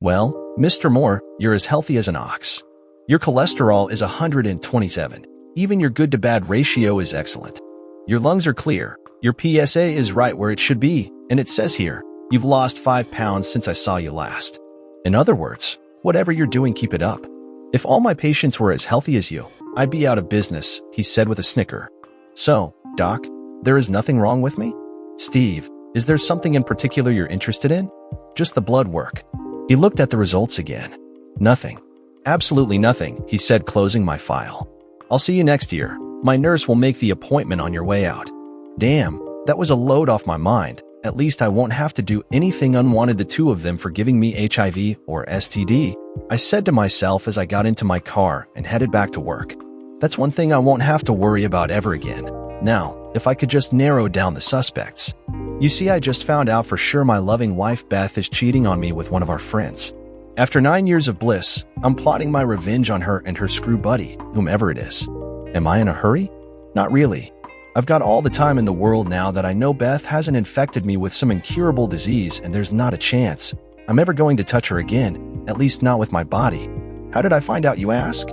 Well, Mr. Moore, you're as healthy as an ox. Your cholesterol is 127. Even your good-to-bad ratio is excellent. Your lungs are clear. Your PSA is right where it should be, and it says here, you've lost 5 pounds since I saw you last. In other words, whatever you're doing, keep it up. If all my patients were as healthy as you, I'd be out of business, he said with a snicker. So, Doc, there is nothing wrong with me? Steve, is there something in particular you're interested in? Just the blood work. He looked at the results again. Nothing. Absolutely nothing, he said, closing my file. I'll see you next year. My nurse will make the appointment on your way out. Damn, that was a load off my mind. At least I won't have to do anything unwanted, the two of them for giving me HIV or STD, I said to myself as I got into my car and headed back to work. That's one thing I won't have to worry about ever again. Now, if I could just narrow down the suspects. You see, I just found out for sure my loving wife Beth is cheating on me with one of our friends. After 9 years of bliss, I'm plotting my revenge on her and her screw buddy, whomever it is. Am I in a hurry? Not really. I've got all the time in the world now that I know Beth hasn't infected me with some incurable disease, and there's not a chance I'm ever going to touch her again, at least not with my body. How did I find out, you ask?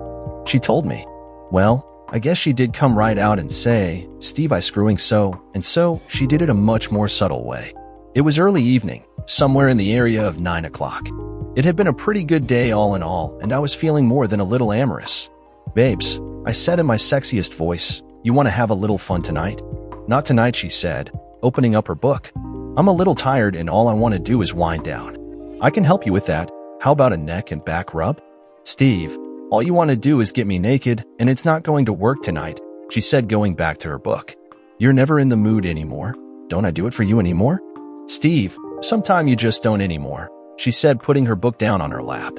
She told me. Well, I guess she did come right out and say, Steve, I screwing so, and so she did it a much more subtle way. It was early evening, somewhere in the area of 9 o'clock. It had been a pretty good day all in all, and I was feeling more than a little amorous. Babes, I said in my sexiest voice, you want to have a little fun tonight? Not tonight, she said, opening up her book. I'm a little tired and all I want to do is wind down. I can help you with that. How about a neck and back rub? Steve, all you want to do is get me naked, and it's not going to work tonight, she said, going back to her book. You're never in the mood anymore. Don't I do it for you anymore? Steve, sometime you just don't anymore, she said, putting her book down on her lap.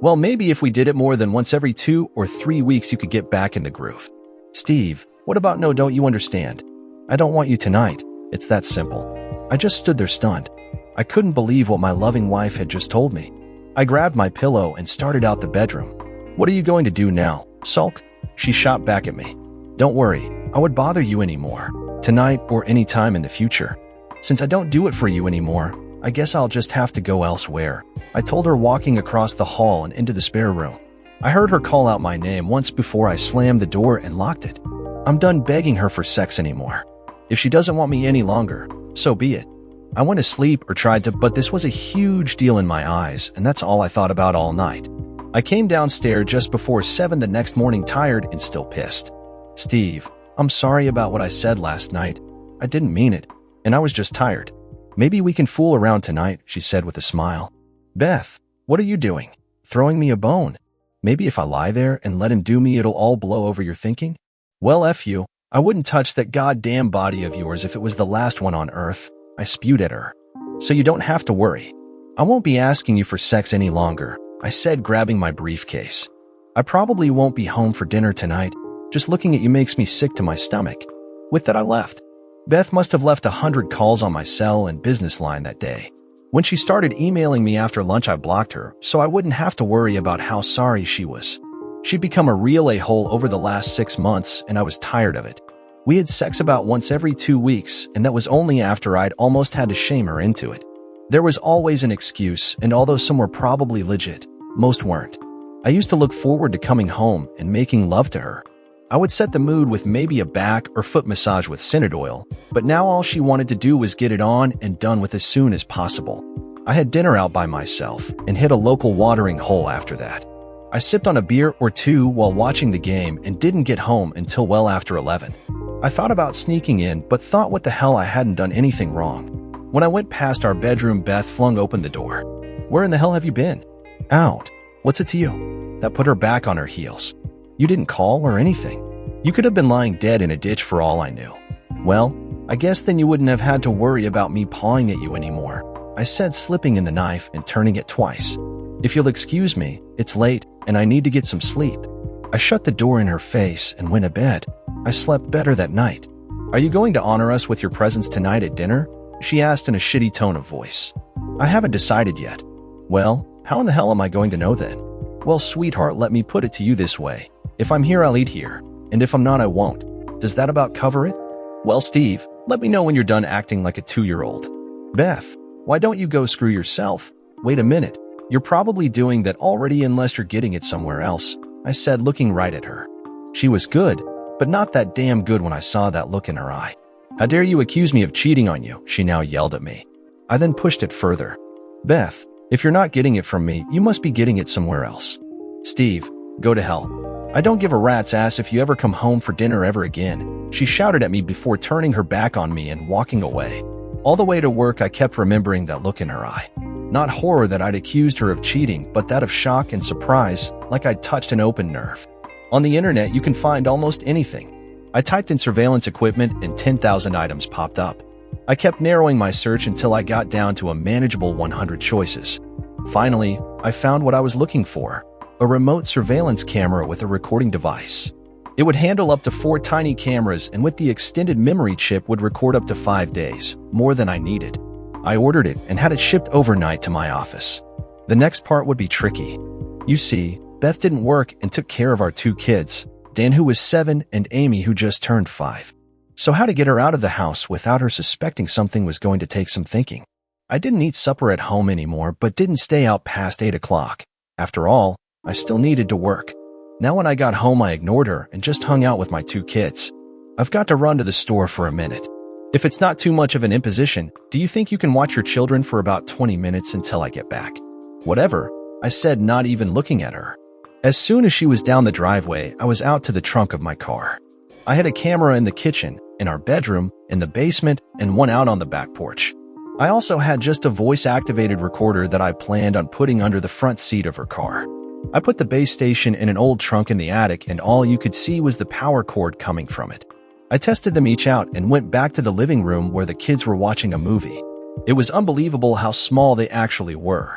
Well, maybe if we did it more than once every 2 or 3 weeks, you could get back in the groove. Steve, what about no, don't you understand? I don't want you tonight. It's that simple. I just stood there stunned. I couldn't believe what my loving wife had just told me. I grabbed my pillow and started out the bedroom. What are you going to do now, sulk? She shot back at me. Don't worry, I would bother you anymore, tonight or any time in the future. Since I don't do it for you anymore, I guess I'll just have to go elsewhere, I told her, walking across the hall and into the spare room. I heard her call out my name once before I slammed the door and locked it. I'm done begging her for sex anymore. If she doesn't want me any longer, so be it. I went to sleep, or tried to, but this was a huge deal in my eyes, and that's all I thought about all night. I came downstairs just before 7 the next morning, tired and still pissed. Steve, I'm sorry about what I said last night. I didn't mean it, and I was just tired. Maybe we can fool around tonight, she said with a smile. Beth, what are you doing? Throwing me a bone? Maybe if I lie there and let him do me, it'll all blow over, you're thinking? Well, F you. I wouldn't touch that goddamn body of yours if it was the last one on earth, I spewed at her. So you don't have to worry. I won't be asking you for sex any longer, I said, grabbing my briefcase. I probably won't be home for dinner tonight. Just looking at you makes me sick to my stomach. With that, I left. Beth must have left 100 calls on my cell and business line that day. When she started emailing me after lunch, I blocked her so I wouldn't have to worry about how sorry she was. She'd become a real a-hole over the last 6 months, and I was tired of it. We had sex about once every 2 weeks, and that was only after I'd almost had to shame her into it. There was always an excuse, and although some were probably legit, most weren't. I used to look forward to coming home and making love to her. I would set the mood with maybe a back or foot massage with Synod oil, but now all she wanted to do was get it on and done with as soon as possible. I had dinner out by myself and hit a local watering hole after that. I sipped on a beer or two while watching the game and didn't get home until well after 11. I thought about sneaking in, but thought what the hell, I hadn't done anything wrong. When I went past our bedroom, Beth flung open the door. Where in the hell have you been? Out. What's it to you? That put her back on her heels. You didn't call or anything. You could have been lying dead in a ditch for all I knew. Well, I guess then you wouldn't have had to worry about me pawing at you anymore, I said, slipping in the knife and turning it twice. If you'll excuse me, it's late and I need to get some sleep. I shut the door in her face and went to bed. I slept better that night. Are you going to honor us with your presence tonight at dinner? She asked in a shitty tone of voice. I haven't decided yet. Well, how in the hell am I going to know then? Well, sweetheart, let me put it to you this way. If I'm here, I'll eat here. And if I'm not, I won't. Does that about cover it? Well, Steve, let me know when you're done acting like a 2-year-old. Beth, why don't you go screw yourself? Wait a minute. You're probably doing that already unless you're getting it somewhere else, I said, looking right at her. She was good, but not that damn good when I saw that look in her eye. How dare you accuse me of cheating on you, she now yelled at me. I then pushed it further. Beth, if you're not getting it from me, you must be getting it somewhere else. Steve, go to hell. I don't give a rat's ass if you ever come home for dinner ever again, she shouted at me before turning her back on me and walking away. All the way to work, I kept remembering that look in her eye. Not horror that I'd accused her of cheating, but that of shock and surprise, like I'd touched an open nerve. On the internet, you can find almost anything. I typed in surveillance equipment and 10,000 items popped up. I kept narrowing my search until I got down to a manageable 100 choices. Finally, I found what I was looking for: a remote surveillance camera with a recording device. It would handle up to 4 tiny cameras, and with the extended memory chip would record up to 5 days, more than I needed. I ordered it and had it shipped overnight to my office. The next part would be tricky. You see, Beth didn't work and took care of our 2 kids, Dan, who was 7, and Amy, who just turned 5. So how to get her out of the house without her suspecting something was going to take some thinking. I didn't eat supper at home anymore, but didn't stay out past 8 o'clock. After all, I still needed to work. Now when I got home, I ignored her and just hung out with my 2 kids. I've got to run to the store for a minute. If it's not too much of an imposition, do you think you can watch your children for about 20 minutes until I get back? Whatever, I said, not even looking at her. As soon as she was down the driveway, I was out to the trunk of my car. I had a camera in the kitchen, in our bedroom, in the basement, and one out on the back porch. I also had just a voice-activated recorder that I planned on putting under the front seat of her car. I put the base station in an old trunk in the attic, and all you could see was the power cord coming from it. I tested them each out and went back to the living room where the kids were watching a movie. It was unbelievable how small they actually were.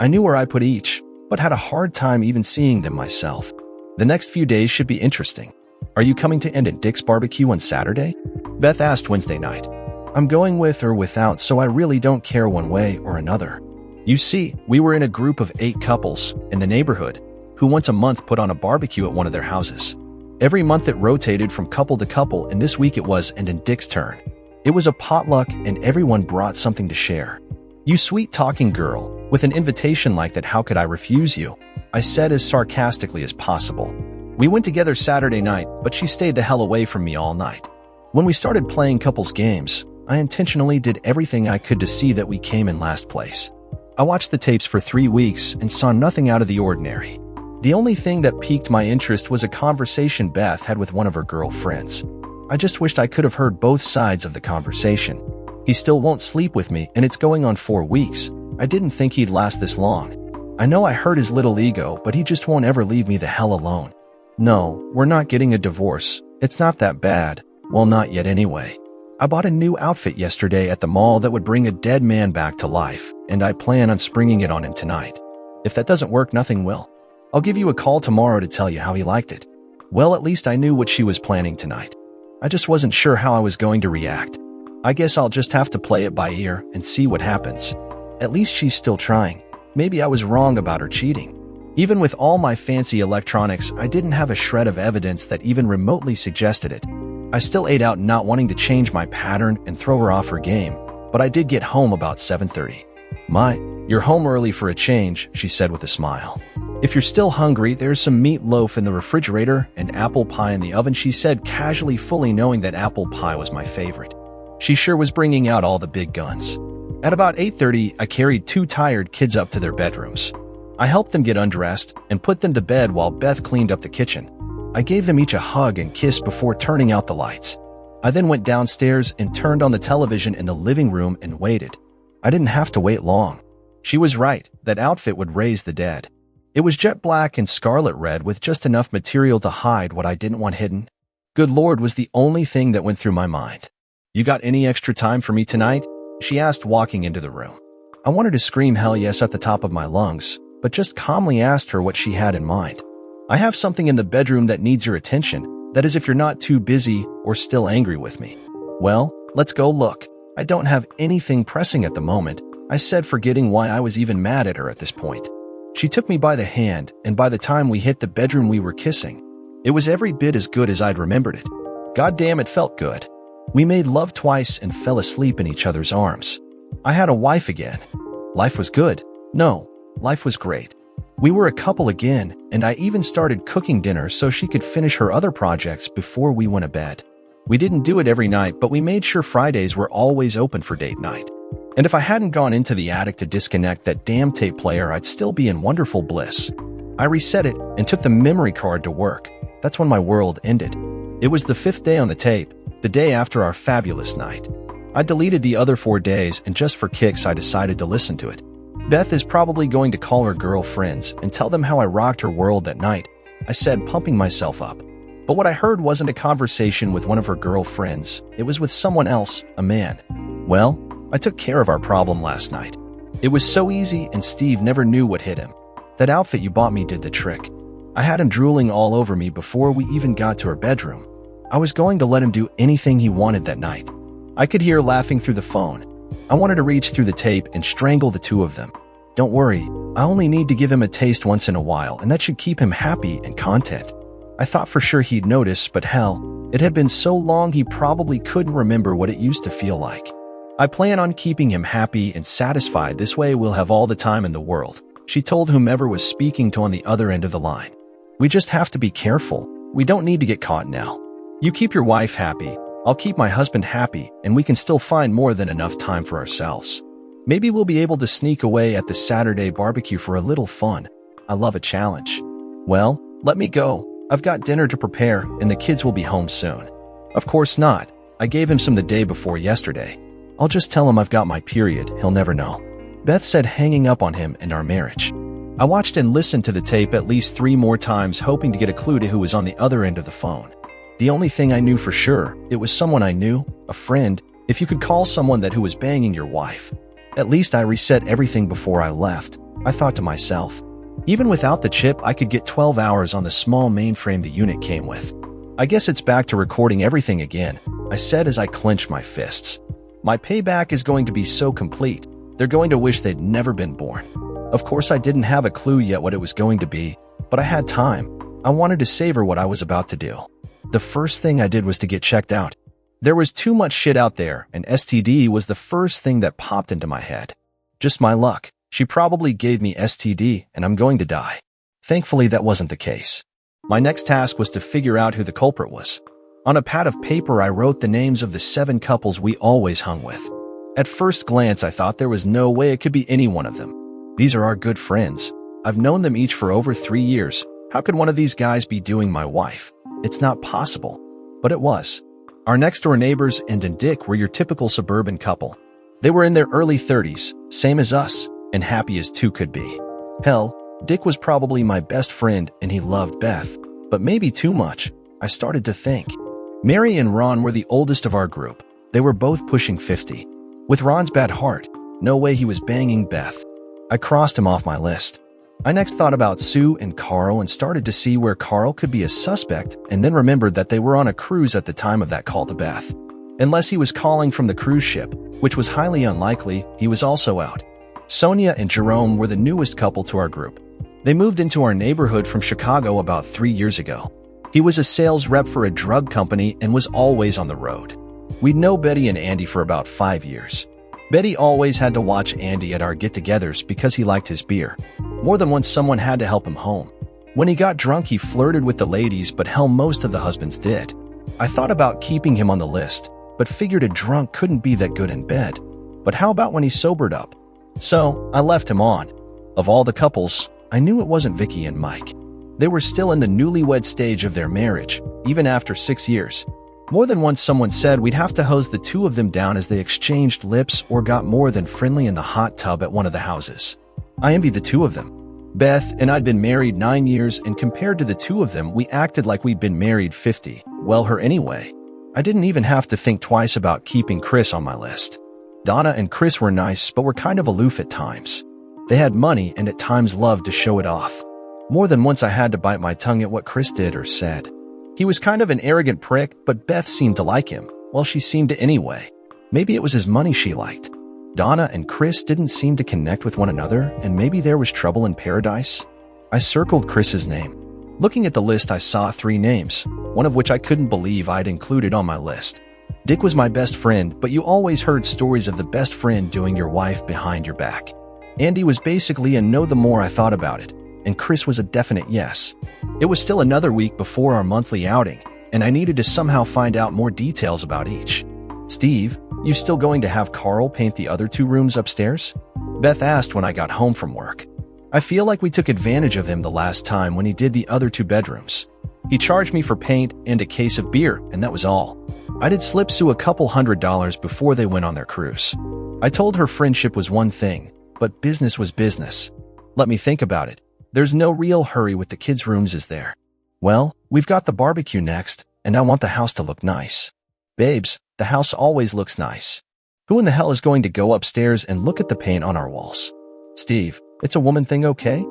I knew where I put each, but had a hard time even seeing them myself. The next few days should be interesting. Are you coming to end at Dick's barbecue on Saturday? Beth asked Wednesday night. I'm going with or without, so I really don't care one way or another. You see, we were in a group of 8 couples in the neighborhood who once a month put on a barbecue at one of their houses. Every month it rotated from couple to couple, and this week it was and in Dick's turn. It was a potluck and everyone brought something to share. You sweet talking girl, with an invitation like that, how could I refuse you? I said as sarcastically as possible. We went together Saturday night, but she stayed the hell away from me all night. When we started playing couples games, I intentionally did everything I could to see that we came in last place. I watched the tapes for 3 weeks and saw nothing out of the ordinary. The only thing that piqued my interest was a conversation Beth had with one of her girlfriends. I just wished I could have heard both sides of the conversation. He still won't sleep with me, and it's going on 4 weeks. I didn't think he'd last this long. I know I hurt his little ego, but he just won't ever leave me the hell alone. No, we're not getting a divorce. It's not that bad. Well, not yet anyway. I bought a new outfit yesterday at the mall that would bring a dead man back to life, and I plan on springing it on him tonight. If that doesn't work, nothing will. I'll give you a call tomorrow to tell you how he liked it. Well, at least I knew what she was planning tonight. I just wasn't sure how I was going to react. I guess I'll just have to play it by ear and see what happens. At least she's still trying. Maybe I was wrong about her cheating. Even with all my fancy electronics, I didn't have a shred of evidence that even remotely suggested it. I still ate out, not wanting to change my pattern and throw her off her game, but I did get home about 7:30. You're home early for a change, she said with a smile. If you're still hungry, there's some meatloaf in the refrigerator and apple pie in the oven, she said casually, fully knowing that apple pie was my favorite. She sure was bringing out all the big guns. At about 8:30, I carried 2 tired kids up to their bedrooms. I helped them get undressed and put them to bed while Beth cleaned up the kitchen. I gave them each a hug and kiss before turning out the lights. I then went downstairs and turned on the television in the living room and waited. I didn't have to wait long. She was right, that outfit would raise the dead. It was jet black and scarlet red with just enough material to hide what I didn't want hidden. Good Lord was the only thing that went through my mind. You got any extra time for me tonight? She asked, walking into the room. I wanted to scream hell yes at the top of my lungs, but just calmly asked her what she had in mind. I have something in the bedroom that needs your attention. That is, if you're not too busy or still angry with me. Well, let's go look. I don't have anything pressing at the moment, I said, forgetting why I was even mad at her at this point. She took me by the hand, and by the time we hit the bedroom, we were kissing. It was every bit as good as I'd remembered it. God damn, it felt good. We made love twice and fell asleep in each other's arms. I had a wife again. Life was good. No, life was great. We were a couple again, and I even started cooking dinner so she could finish her other projects before we went to bed. We didn't do it every night, but we made sure Fridays were always open for date night. And if I hadn't gone into the attic to disconnect that damn tape player, I'd still be in wonderful bliss. I reset it and took the memory card to work. That's when my world ended. It was the 5th day on the tape, the day after our fabulous night. I deleted the other 4 days, and just for kicks I decided to listen to it. Beth is probably going to call her girlfriends and tell them how I rocked her world that night, I said, pumping myself up. But what I heard wasn't a conversation with one of her girlfriends. It was with someone else, a man. Well, I took care of our problem last night. It was so easy, and Steve never knew what hit him. That outfit you bought me did the trick. I had him drooling all over me before we even got to her bedroom. I was going to let him do anything he wanted that night. I could hear laughing through the phone. I wanted to reach through the tape and strangle the two of them. Don't worry, I only need to give him a taste once in a while, and that should keep him happy and content. I thought for sure he'd notice, but hell, it had been so long he probably couldn't remember what it used to feel like. I plan on keeping him happy and satisfied. This way we'll have all the time in the world, she told whomever was speaking to on the other end of the line. We just have to be careful. We don't need to get caught now. You keep your wife happy, I'll keep my husband happy, and we can still find more than enough time for ourselves. Maybe we'll be able to sneak away at the Saturday barbecue for a little fun. I love a challenge. Well, let me go. I've got dinner to prepare, and the kids will be home soon. Of course not. I gave him some the day before yesterday. I'll just tell him I've got my period. He'll never know. Beth said, hanging up on him and our marriage. I watched and listened to the tape at least 3 more times, hoping to get a clue to who was on the other end of the phone. The only thing I knew for sure, it was someone I knew, a friend, if you could call someone that who was banging your wife. At least I reset everything before I left, I thought to myself. Even without the chip, I could get 12 hours on the small mainframe the unit came with. I guess it's back to recording everything again, I said as I clenched my fists. My payback is going to be so complete, they're going to wish they'd never been born. Of course I didn't have a clue yet what it was going to be, but I had time. I wanted to savor what I was about to do. The first thing I did was to get checked out. There was too much shit out there, and STD was the first thing that popped into my head. Just my luck. She probably gave me STD, and I'm going to die. Thankfully, that wasn't the case. My next task was to figure out who the culprit was. On a pad of paper, I wrote the names of the 7 couples we always hung with. At first glance, I thought there was no way it could be any one of them. These are our good friends. I've known them each for over 3 years. How could one of these guys be doing my wife? It's not possible. But it was. Our next-door neighbors, Andy and Dick, were your typical suburban couple. They were in their early 30s, same as us, and happy as two could be. Hell, Dick was probably my best friend, and he loved Beth. But maybe too much, I started to think. Mary and Ron were the oldest of our group. They were both pushing 50. With Ron's bad heart, no way he was banging Beth. I crossed him off my list. I next thought about Sue and Carl and started to see where Carl could be a suspect, and then remembered that they were on a cruise at the time of that call to Beth. Unless he was calling from the cruise ship, which was highly unlikely, he was also out. Sonia and Jerome were the newest couple to our group. They moved into our neighborhood from Chicago about 3 years ago. He was a sales rep for a drug company and was always on the road. We'd known Betty and Andy for about 5 years. Betty always had to watch Andy at our get-togethers because he liked his beer. More than once someone had to help him home. When he got drunk, he flirted with the ladies, but hell, most of the husbands did. I thought about keeping him on the list, but figured a drunk couldn't be that good in bed. But how about when he sobered up? So, I left him on. Of all the couples, I knew it wasn't Vicky and Mike. They were still in the newlywed stage of their marriage, even after 6 years. More than once someone said we'd have to hose the two of them down as they exchanged lips or got more than friendly in the hot tub at one of the houses. I envied the two of them. Beth and I'd been married 9 years, and compared to the two of them, we acted like we'd been married 50. Well, her anyway. I didn't even have to think twice about keeping Chris on my list. Donna and Chris were nice, but were kind of aloof at times. They had money and at times loved to show it off. More than once I had to bite my tongue at what Chris did or said. He was kind of an arrogant prick, but Beth seemed to like him. Well, she seemed to anyway. Maybe it was his money she liked. Donna and Chris didn't seem to connect with one another, and maybe there was trouble in paradise. I circled Chris's name. Looking at the list, I saw 3 names, one of which I couldn't believe I'd included on my list. Dick was my best friend, but you always heard stories of the best friend doing your wife behind your back. Andy was basically a no the more I thought about it, and Chris was a definite yes. It was still another week before our monthly outing, and I needed to somehow find out more details about each. "Steve, you still going to have Carl paint the other 2 rooms upstairs?" Beth asked when I got home from work. I feel like we took advantage of him the last time when he did the other 2 bedrooms. He charged me for paint and a case of beer, and that was all. I did slip Sue a couple $100 before they went on their cruise. I told her friendship was one thing, but business was business. Let me think about it. There's no real hurry with the kids' rooms, is there? Well, we've got the barbecue next, and I want the house to look nice. Babes, the house always looks nice. Who in the hell is going to go upstairs and look at the paint on our walls? Steve, it's a woman thing, okay?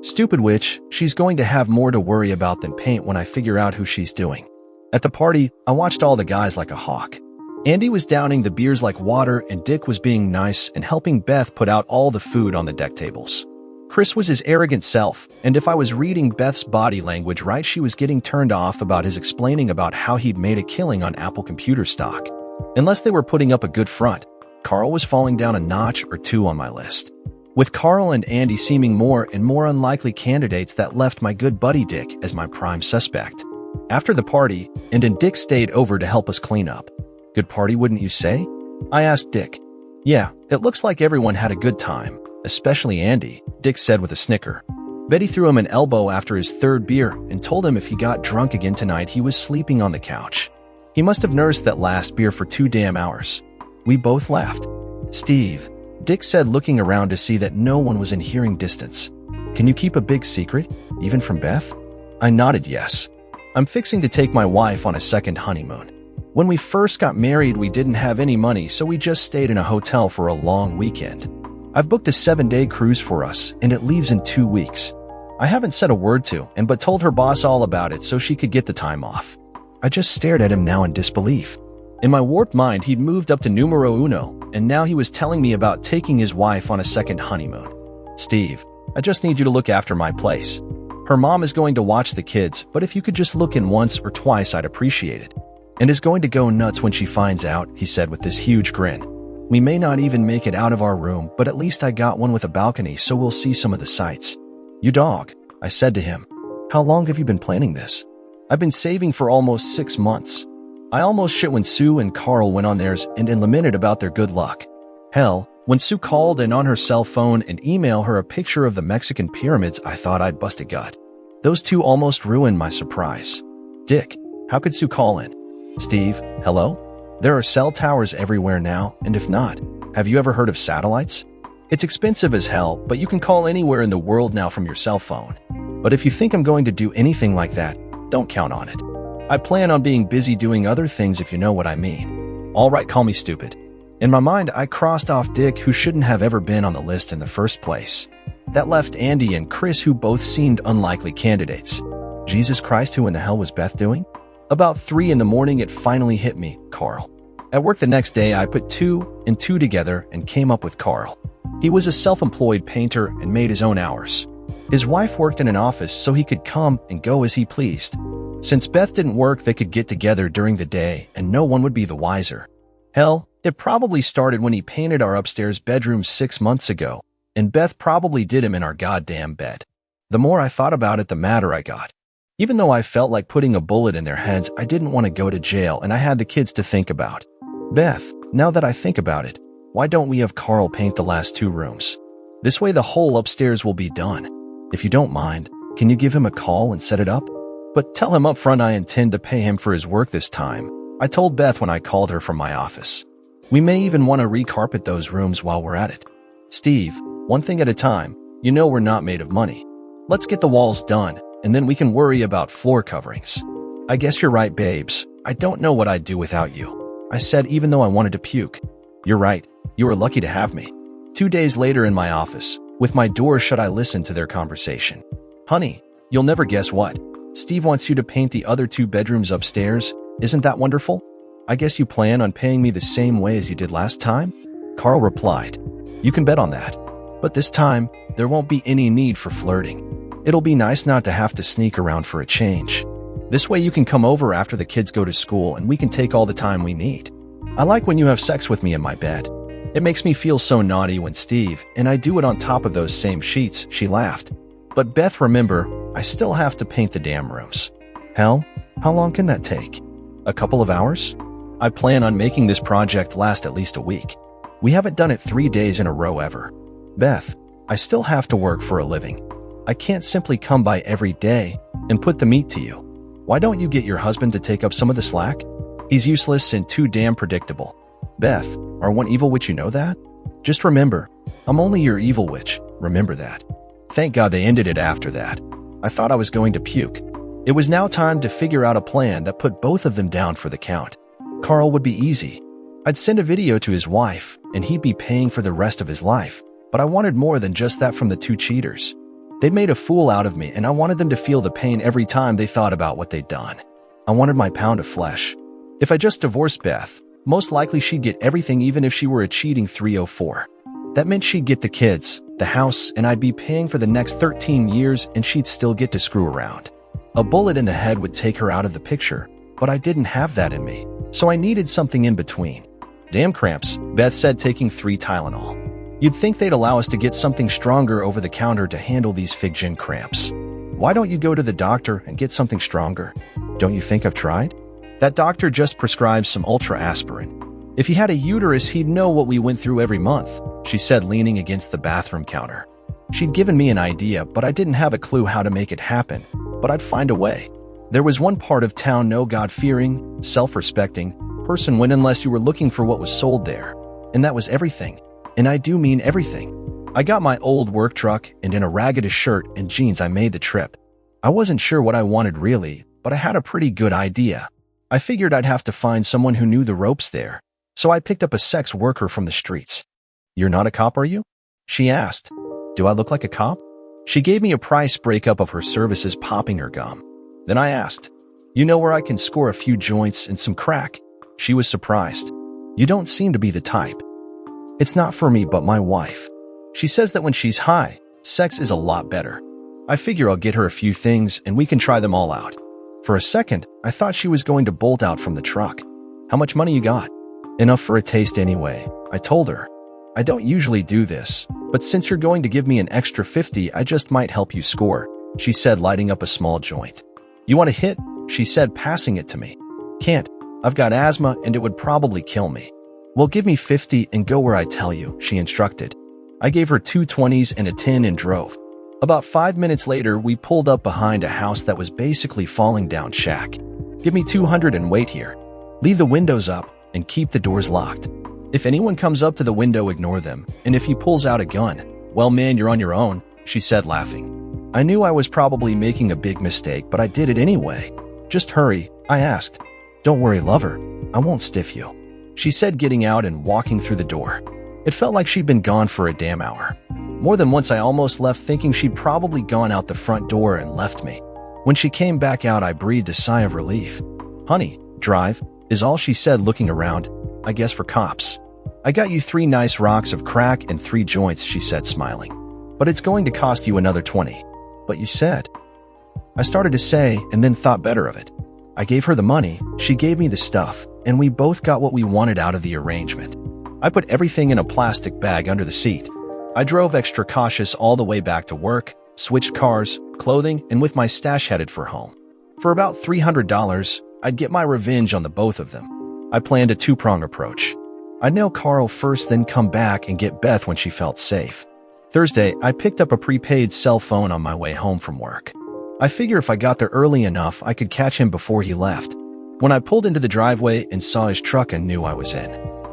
Stupid witch, she's going to have more to worry about than paint when I figure out who she's doing. At the party, I watched all the guys like a hawk. Andy was downing the beers like water, and Dick was being nice and helping Beth put out all the food on the deck tables. Chris was his arrogant self, and if I was reading Beth's body language right, she was getting turned off about his explaining about how he'd made a killing on Apple computer stock. Unless they were putting up a good front, Carl was falling down a notch or 2 on my list. With Carl and Andy seeming more and more unlikely candidates, that left my good buddy Dick as my prime suspect. After the party, Andy and Dick stayed over to help us clean up. Good party, wouldn't you say? I asked Dick. Yeah, it looks like everyone had a good time, especially Andy, Dick said with a snicker. Betty threw him an elbow after his 3rd beer and told him if he got drunk again tonight, he was sleeping on the couch. He must have nursed that last beer for 2 damn hours. We both laughed. Steve, Dick said, looking around to see that no one was in hearing distance. Can you keep a big secret, even from Beth? I nodded yes. I'm fixing to take my wife on a 2nd honeymoon. When we first got married, we didn't have any money, so we just stayed in a hotel for a long weekend. I've booked a 7-day cruise for us, and it leaves in 2 weeks. I haven't said a word to, but told her boss all about it so she could get the time off. I just stared at him now in disbelief. In my warped mind, he'd moved up to numero uno, and now he was telling me about taking his wife on a 2nd honeymoon. Steve, I just need you to look after my place. Her mom is going to watch the kids, but if you could just look in once or twice, I'd appreciate it. And is going to go nuts when she finds out, he said with this huge grin. We may not even make it out of our room, but at least I got one with a balcony, so we'll see some of the sights. You dog, I said to him. How long have you been planning this? I've been saving for almost 6 months. I almost shit when Sue and Carl went on theirs and lamented about their good luck. Hell, when Sue called and on her cell phone and emailed her a picture of the Mexican pyramids, I thought I'd bust a gut. Those 2 almost ruined my surprise. Dick, how could Sue call in? Steve, hello? There are cell towers everywhere now, and if not, have you ever heard of satellites? It's expensive as hell, but you can call anywhere in the world now from your cell phone. But if you think I'm going to do anything like that, don't count on it. I plan on being busy doing other things, if you know what I mean. All right, call me stupid. In my mind, I crossed off Dick, who shouldn't have ever been on the list in the first place. That left Andy and Chris, who both seemed unlikely candidates. Jesus Christ, who in the hell was Beth doing? About 3 in the morning, it finally hit me, Carl. At work the next day, I put 2 and 2 together and came up with Carl. He was a self-employed painter and made his own hours. His wife worked in an office so he could come and go as he pleased. Since Beth didn't work, they could get together during the day and no one would be the wiser. Hell, it probably started when he painted our upstairs bedroom 6 months ago, and Beth probably did him in our goddamn bed. The more I thought about it, the madder I got. Even though I felt like putting a bullet in their heads, I didn't want to go to jail and I had the kids to think about. Beth, now that I think about it, why don't we have Carl paint the last 2 rooms? This way the whole upstairs will be done. If you don't mind, can you give him a call and set it up? But tell him up front I intend to pay him for his work this time, I told Beth when I called her from my office. We may even want to recarpet those rooms while we're at it. Steve, one thing at a time, you know we're not made of money. Let's get the walls done, and then we can worry about floor coverings. I guess you're right, babes. I don't know what I'd do without you, I said, even though I wanted to puke. You're right. You were lucky to have me. 2 days later in my office, with my door shut, I listened to their conversation. Honey, you'll never guess what. Steve wants you to paint the other 2 bedrooms upstairs. Isn't that wonderful? I guess you plan on paying me the same way as you did last time? Carl replied. You can bet on that. But this time, there won't be any need for flirting. It'll be nice not to have to sneak around for a change. This way you can come over after the kids go to school and we can take all the time we need. I like when you have sex with me in my bed. It makes me feel so naughty when Steve and I do it on top of those same sheets, she laughed. But Beth, remember, I still have to paint the damn rooms. Hell, how long can that take? A couple of hours? I plan on making this project last at least a week. We haven't done it 3 days in a row ever. Beth, I still have to work for a living. I can't simply come by every day and put the meat to you. Why don't you get your husband to take up some of the slack? He's useless and too damn predictable. Beth, are one evil witch, you know that? Just remember, I'm only your evil witch, remember that. Thank God they ended it after that. I thought I was going to puke. It was now time to figure out a plan that put both of them down for the count. Carl would be easy. I'd send a video to his wife, and he'd be paying for the rest of his life. But I wanted more than just that from the two cheaters. They'd made a fool out of me, and I wanted them to feel the pain every time they thought about what they'd done. I wanted my pound of flesh. If I just divorced Beth, most likely she'd get everything even if she were a cheating 304. That meant she'd get the kids, the house, and I'd be paying for the next 13 years and she'd still get to screw around. A bullet in the head would take her out of the picture, but I didn't have that in me, so I needed something in between. Damn cramps, Beth said, taking 3 Tylenol. You'd think they'd allow us to get something stronger over the counter to handle these fig-gin cramps. Why don't you go to the doctor and get something stronger? Don't you think I've tried? That doctor just prescribed some ultra aspirin. If he had a uterus, he'd know what we went through every month, she said, leaning against the bathroom counter. She'd given me an idea, but I didn't have a clue how to make it happen. But I'd find a way. There was one part of town no God-fearing, self-respecting person went unless you were looking for what was sold there. And that was everything. And I do mean everything. I got my old work truck, and in a raggedish shirt and jeans I made the trip. I wasn't sure what I wanted really, but I had a pretty good idea. I figured I'd have to find someone who knew the ropes there. So I picked up a sex worker from the streets. You're not a cop, are you? She asked. Do I look like a cop? She gave me a price breakup of her services, popping her gum. Then I asked, you know where I can score a few joints and some crack? She was surprised. You don't seem to be the type. It's not for me, but my wife. She says that when she's high, sex is a lot better. I figure I'll get her a few things and we can try them all out. For a second, I thought she was going to bolt out from the truck. How much money you got? Enough for a taste anyway, I told her. I don't usually do this, but since you're going to give me an extra 50, I just might help you score, she said, lighting up a small joint. You want a hit? She said, passing it to me. Can't. I've got asthma and it would probably kill me. Well, give me 50 and go where I tell you, she instructed. I gave her 2 20s and a 10 and drove. About 5 minutes later, we pulled up behind a house that was basically falling down shack. Give me 200 and wait here. Leave the windows up and keep the doors locked. If anyone comes up to the window, ignore them, and if he pulls out a gun, well, man, you're on your own, she said, laughing. I knew I was probably making a big mistake, but I did it anyway. Just hurry, I asked. Don't worry, lover, I won't stiff you, she said, getting out and walking through the door. It felt like she'd been gone for a damn hour. More than once I almost left thinking she'd probably gone out the front door and left me. When she came back out, I breathed a sigh of relief. Honey, drive, is all she said, looking around. I guess for cops. I got you 3 nice rocks of crack and 3 joints, she said, smiling. But it's going to cost you another 20. But you said. I started to say and then thought better of it. I gave her the money, she gave me the stuff, and we both got what we wanted out of the arrangement. I put everything in a plastic bag under the seat. I drove extra cautious all the way back to work, switched cars, clothing, and with my stash headed for home. For about $300, I'd get my revenge on the both of them. I planned a 2-prong approach. I'd nail Carl first, then come back and get Beth when she felt safe. Thursday, I picked up a prepaid cell phone on my way home from work. I figure if I got there early enough, I could catch him before he left. When I pulled into the driveway and saw his truck and knew I was in,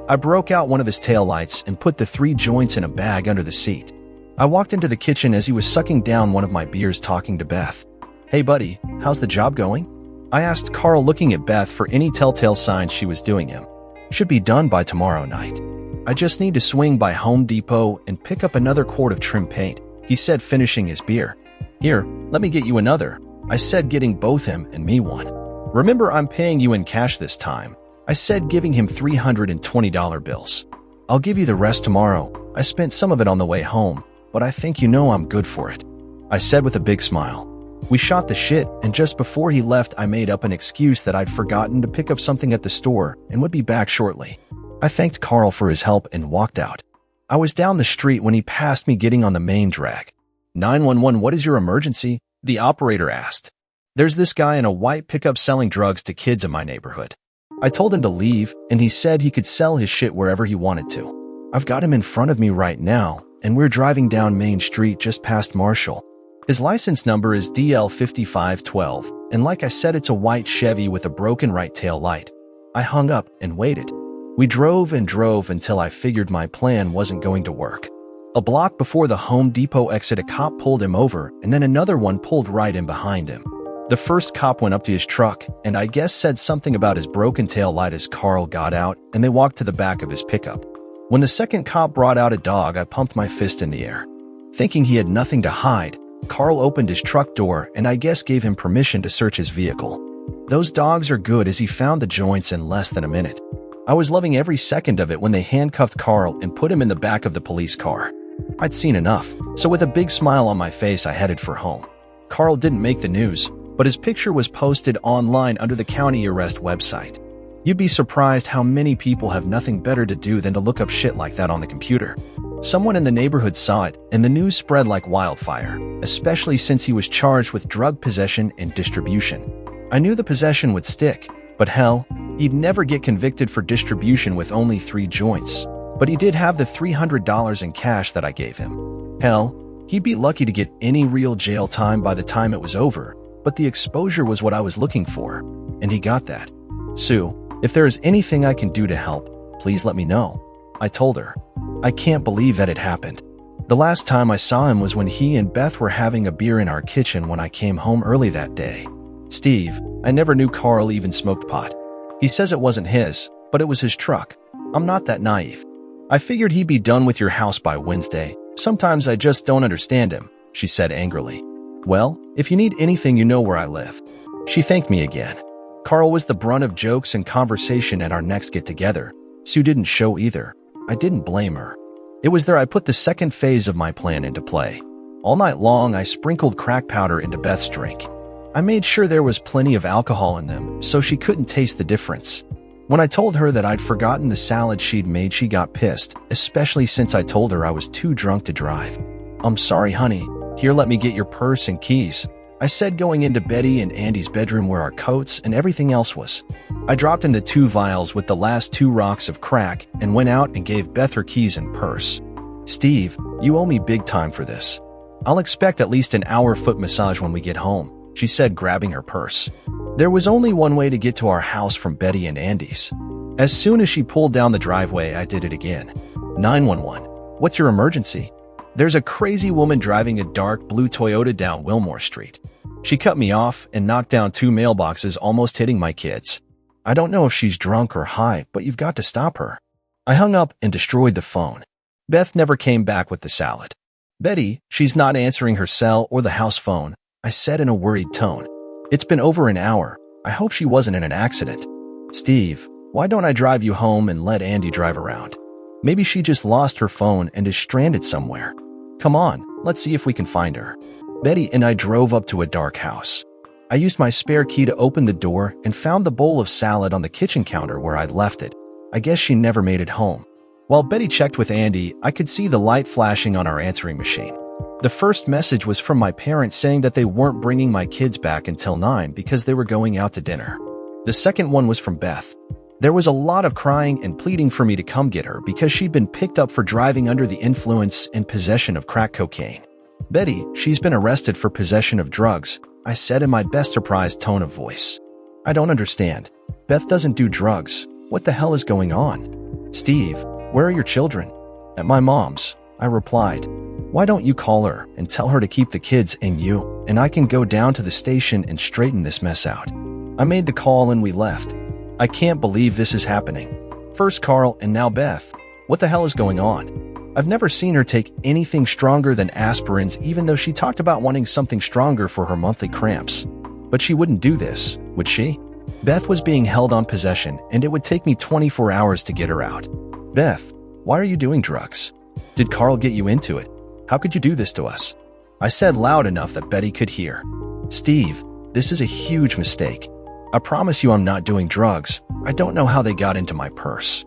I broke out one of his taillights and put the 3 joints in a bag under the seat. I walked into the kitchen as he was sucking down one of my beers, talking to Beth. Hey buddy, how's the job going? I asked Carl, looking at Beth for any telltale signs she was doing him. Should be done by tomorrow night. I just need to swing by Home Depot and pick up another quart of trim paint, he said, finishing his beer. Here, let me get you another, I said, getting both him and me one. Remember, I'm paying you in cash this time, I said, giving him $320 bills. I'll give you the rest tomorrow. I spent some of it on the way home, but I think you know I'm good for it, I said with a big smile. We shot the shit, and just before he left, I made up an excuse that I'd forgotten to pick up something at the store and would be back shortly. I thanked Carl for his help and walked out. I was down the street when he passed me getting on the main drag. 911, what is your emergency? The operator asked. There's this guy in a white pickup selling drugs to kids in my neighborhood. I told him to leave, and he said he could sell his shit wherever he wanted to. I've got him in front of me right now, and we're driving down Main Street just past Marshall. His license number is DL5512, and like I said, it's a white Chevy with a broken right tail light. I hung up and waited. We drove and drove until I figured my plan wasn't going to work. A block before the Home Depot exit, a cop pulled him over, and then another one pulled right in behind him. The first cop went up to his truck and I guess said something about his broken tail light as Carl got out, and they walked to the back of his pickup. When the second cop brought out a dog, I pumped my fist in the air. Thinking he had nothing to hide, Carl opened his truck door and I guess gave him permission to search his vehicle. Those dogs are good, as he found the joints in less than a minute. I was loving every second of it when they handcuffed Carl and put him in the back of the police car. I'd seen enough, so with a big smile on my face, I headed for home. Carl didn't make the news, but his picture was posted online under the county arrest website. You'd be surprised how many people have nothing better to do than to look up shit like that on the computer. Someone in the neighborhood saw it, and the news spread like wildfire, especially since he was charged with drug possession and distribution. I knew the possession would stick, but hell, he'd never get convicted for distribution with only 3 joints. But he did have the $300 in cash that I gave him. Hell, he'd be lucky to get any real jail time by the time it was over, but the exposure was what I was looking for, and he got that. Sue, if there is anything I can do to help, please let me know, I told her. I can't believe that it happened. The last time I saw him was when he and Beth were having a beer in our kitchen when I came home early that day. Steve, I never knew Carl even smoked pot. He says it wasn't his, but it was his truck. I'm not that naive. I figured he'd be done with your house by Wednesday. Sometimes I just don't understand him, she said angrily. Well, if you need anything, you know where I live. She thanked me again. Carl was the brunt of jokes and conversation at our next get-together. Sue didn't show either. I didn't blame her. It was there I put the second phase of my plan into play. All night long, I sprinkled crack powder into Beth's drink. I made sure there was plenty of alcohol in them so she couldn't taste the difference. When I told her that I'd forgotten the salad she'd made, she got pissed, especially since I told her I was too drunk to drive. I'm sorry, honey. Here, let me get your purse and keys, I said, going into Betty and Andy's bedroom where our coats and everything else was. I dropped in the 2 vials with the last 2 rocks of crack and went out and gave Beth her keys and purse. Steve, you owe me big time for this. I'll expect at least an hour foot massage when we get home, she said, grabbing her purse. There was only one way to get to our house from Betty and Andy's. As soon as she pulled down the driveway, I did it again. 911. What's your emergency? There's a crazy woman driving a dark blue Toyota down Wilmore Street. She cut me off and knocked down 2 mailboxes, almost hitting my kids. I don't know if she's drunk or high, but you've got to stop her. I hung up and destroyed the phone. Beth never came back with the salad. Betty, she's not answering her cell or the house phone, I said in a worried tone. It's been over an hour. I hope she wasn't in an accident. Steve, why don't I drive you home and let Andy drive around? Maybe she just lost her phone and is stranded somewhere. Come on, let's see if we can find her. Betty and I drove up to a dark house. I used my spare key to open the door and found the bowl of salad on the kitchen counter where I'd left it. I guess she never made it home. While Betty checked with Andy, I could see the light flashing on our answering machine. The first message was from my parents saying that they weren't bringing my kids back until 9 because they were going out to dinner. The second one was from Beth. There was a lot of crying and pleading for me to come get her because she'd been picked up for driving under the influence and possession of crack cocaine. Betty, she's been arrested for possession of drugs, I said in my best surprised tone of voice. I don't understand. Beth doesn't do drugs. What the hell is going on? Steve, where are your children? At my mom's, I replied. Why don't you call her and tell her to keep the kids and you, and I can go down to the station and straighten this mess out. I made the call and we left. I can't believe this is happening. First Carl and now Beth. What the hell is going on? I've never seen her take anything stronger than aspirins, even though she talked about wanting something stronger for her monthly cramps. But she wouldn't do this, would she? Beth was being held on possession, and it would take me 24 hours to get her out. Beth, why are you doing drugs? Did Carl get you into it? How could you do this to us? I said loud enough that Betty could hear. Steve, this is a huge mistake. I promise you I'm not doing drugs. I don't know how they got into my purse.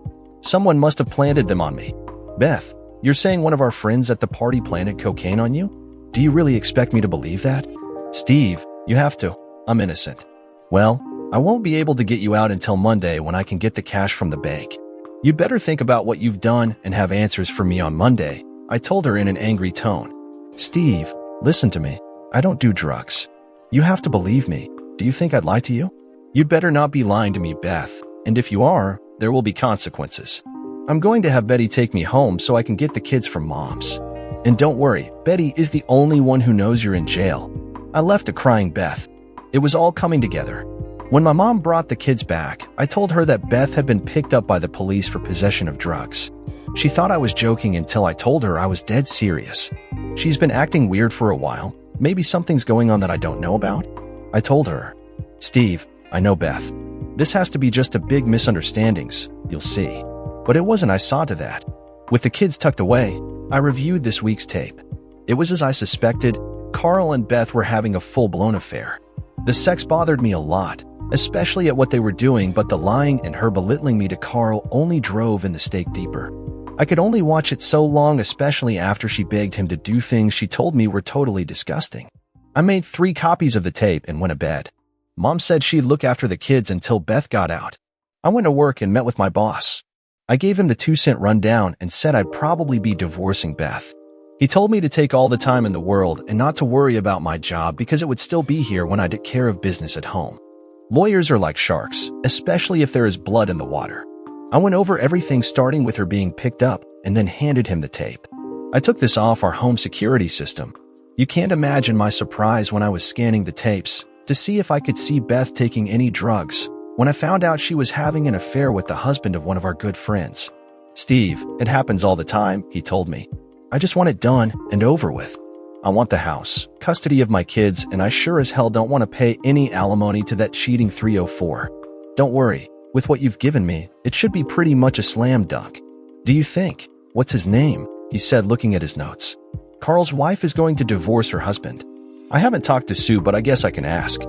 Someone must have planted them on me. Beth, you're saying one of our friends at the party planted cocaine on you? Do you really expect me to believe that? Steve, you have to. I'm innocent. Well, I won't be able to get you out until Monday when I can get the cash from the bank. You'd better think about what you've done and have answers for me on Monday, I told her in an angry tone. Steve, listen to me. I don't do drugs. You have to believe me. Do you think I'd lie to you? You'd better not be lying to me, Beth. And if you are, there will be consequences. I'm going to have Betty take me home so I can get the kids from Mom's. And don't worry, Betty is the only one who knows you're in jail. I left a crying Beth. It was all coming together. When my mom brought the kids back, I told her that Beth had been picked up by the police for possession of drugs. She thought I was joking until I told her I was dead serious. She's been acting weird for a while. Maybe something's going on that I don't know about? I told her. Steve, I know Beth. This has to be just a big misunderstandings, you'll see. But it wasn't. I saw to that. With the kids tucked away, I reviewed this week's tape. It was as I suspected. Carl and Beth were having a full-blown affair. The sex bothered me a lot, especially at what they were doing, but the lying and her belittling me to Carl only drove in the stake deeper. I could only watch it so long, especially after she begged him to do things she told me were totally disgusting. I made 3 copies of the tape and went to bed. Mom said she'd look after the kids until Beth got out. I went to work and met with my boss. I gave him the 2-cent rundown and said I'd probably be divorcing Beth. He told me to take all the time in the world and not to worry about my job because it would still be here when I took care of business at home. Lawyers are like sharks, especially if there is blood in the water. I went over everything starting with her being picked up and then handed him the tape. I took this off our home security system. You can't imagine my surprise when I was scanning the tapes to see if I could see Beth taking any drugs when I found out she was having an affair with the husband of one of our good friends. Steve, it happens all the time, he told me. I just want it done and over with. I want the house, custody of my kids, and I sure as hell don't want to pay any alimony to that cheating 304. Don't worry, with what you've given me, it should be pretty much a slam dunk. Do you think? What's his name? He said, looking at his notes. Carl's wife is going to divorce her husband. I haven't talked to Sue, but I guess I can ask.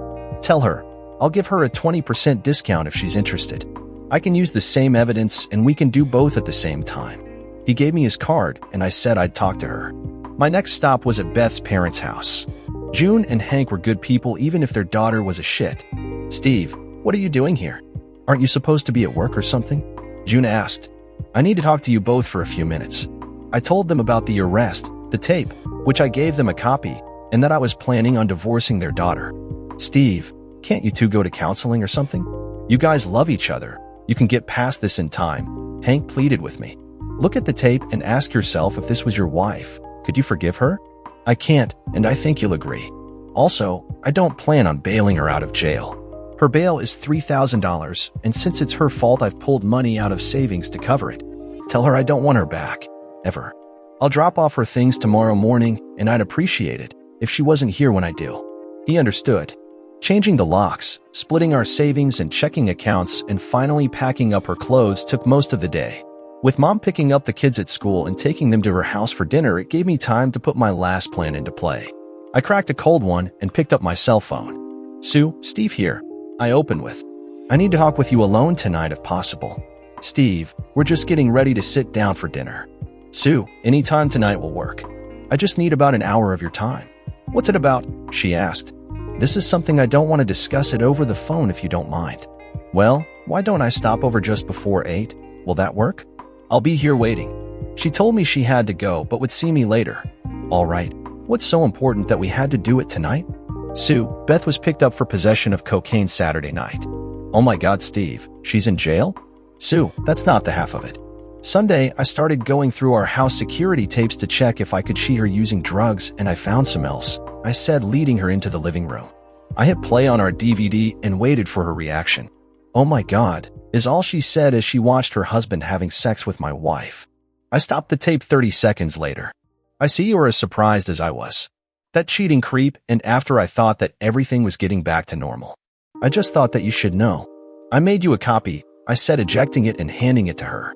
Tell her. I'll give her a 20% discount if she's interested. I can use the same evidence and we can do both at the same time. He gave me his card and I said I'd talk to her. My next stop was at Beth's parents' house. June and Hank were good people even if their daughter was a shit. Steve, what are you doing here? Aren't you supposed to be at work or something? June asked. I need to talk to you both for a few minutes. I told them about the arrest, the tape, which I gave them a copy, and that I was planning on divorcing their daughter. Steve, can't you two go to counseling or something? You guys love each other. You can get past this in time. Hank pleaded with me. Look at the tape and ask yourself if this was your wife. Could you forgive her? I can't, and I think you'll agree. Also, I don't plan on bailing her out of jail. Her bail is $3,000, and since it's her fault, I've pulled money out of savings to cover it. Tell her I don't want her back. Ever. I'll drop off her things tomorrow morning, and I'd appreciate it if she wasn't here when I do. He understood. Changing the locks, splitting our savings and checking accounts, and finally packing up her clothes took most of the day. With Mom picking up the kids at school and taking them to her house for dinner, it gave me time to put my last plan into play. I cracked a cold one and picked up my cell phone. Sue, Steve here. I opened with, I need to talk with you alone tonight if possible. Steve, we're just getting ready to sit down for dinner. Sue, any time tonight will work. I just need about an hour of your time. What's it about? She asked. This is something I don't want to discuss it over the phone if you don't mind. Well, why don't I stop over just before 8? Will that work? I'll be here waiting. She told me she had to go but would see me later. All right. What's so important that we had to do it tonight? Sue, Beth was picked up for possession of cocaine Saturday night. Oh my God, Steve, she's in jail? Sue, that's not the half of it. Sunday, I started going through our house security tapes to check if I could see her using drugs, and I found some else, I said, leading her into the living room. I hit play on our DVD and waited for her reaction. Oh my God, is all she said as she watched her husband having sex with my wife. I stopped the tape 30 seconds later. I see you were as surprised as I was. That cheating creep, and after I thought that everything was getting back to normal. I just thought that you should know. I made you a copy, I said, ejecting it and handing it to her.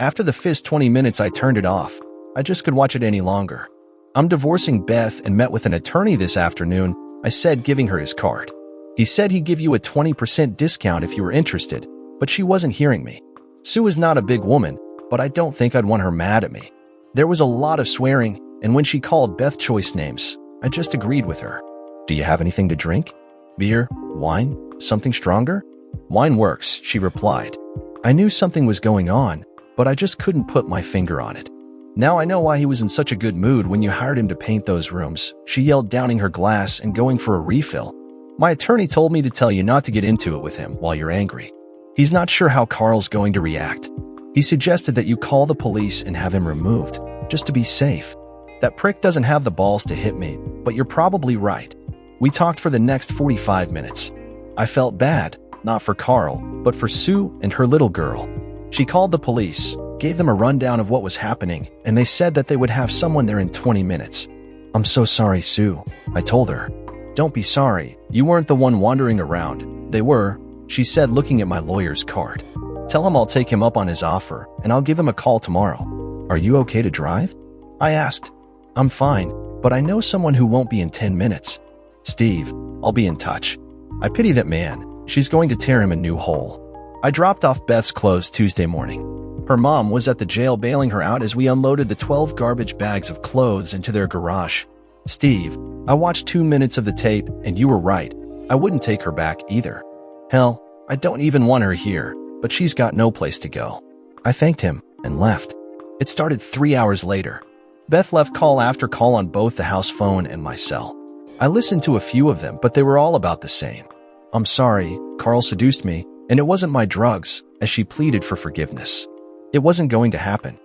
After the first 20 minutes, I turned it off. I just could watch it any longer. I'm divorcing Beth and met with an attorney this afternoon, I said, giving her his card. He said he'd give you a 20% discount if you were interested, but she wasn't hearing me. Sue is not a big woman, but I don't think I'd want her mad at me. There was a lot of swearing, and when she called Beth choice names, I just agreed with her. Do you have anything to drink? Beer? Wine? Something stronger? Wine works, she replied. I knew something was going on, but I just couldn't put my finger on it. Now I know why he was in such a good mood when you hired him to paint those rooms, she yelled, downing her glass and going for a refill. My attorney told me to tell you not to get into it with him while you're angry. He's not sure how Carl's going to react. He suggested that you call the police and have him removed, just to be safe. That prick doesn't have the balls to hit me, but you're probably right. We talked for the next 45 minutes. I felt bad, not for Carl, but for Sue and her little girl. She called the police, gave them a rundown of what was happening, and they said that they would have someone there in 20 minutes. I'm so sorry, Sue, I told her. Don't be sorry. You weren't the one wandering around. They were, she said, looking at my lawyer's card. Tell him I'll take him up on his offer, and I'll give him a call tomorrow. Are you okay to drive? I asked. I'm fine, but I know someone who won't be in 10 minutes. Steve, I'll be in touch. I pity that man. She's going to tear him a new hole. I dropped off Beth's clothes Tuesday morning. Her mom was at the jail bailing her out as we unloaded the 12 garbage bags of clothes into their garage. Steve, I watched 2 minutes of the tape, and you were right. I wouldn't take her back either. Hell, I don't even want her here, but she's got no place to go. I thanked him and left. It started 3 hours later. Beth left call after call on both the house phone and my cell. I listened to a few of them, but they were all about the same. I'm sorry, Carl seduced me, and it wasn't my drugs, as she pleaded for forgiveness. It wasn't going to happen.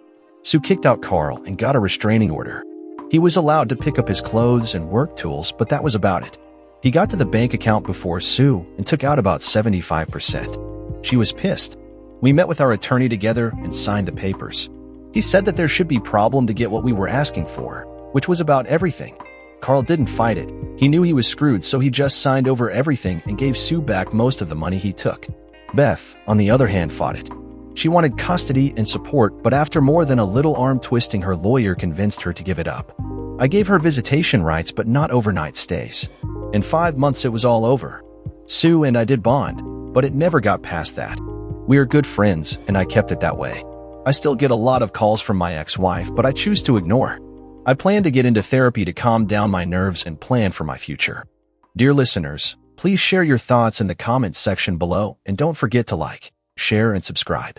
Sue kicked out Carl and got a restraining order. He was allowed to pick up his clothes and work tools, but that was about it. He got to the bank account before Sue and took out about 75%. She was pissed. We met with our attorney together and signed the papers. He said that there should be problem to get what we were asking for, which was about everything. Carl didn't fight it. He knew he was screwed, so he just signed over everything and gave Sue back most of the money he took. Beth, on the other hand, fought it. She wanted custody and support, but after more than a little arm twisting, her lawyer convinced her to give it up. I gave her visitation rights, but not overnight stays. In 5 months, it was all over. Sue and I did bond, but it never got past that. We are good friends, and I kept it that way. I still get a lot of calls from my ex-wife, but I choose to ignore. I plan to get into therapy to calm down my nerves and plan for my future. Dear listeners, please share your thoughts in the comments section below, and don't forget to like, share, and subscribe.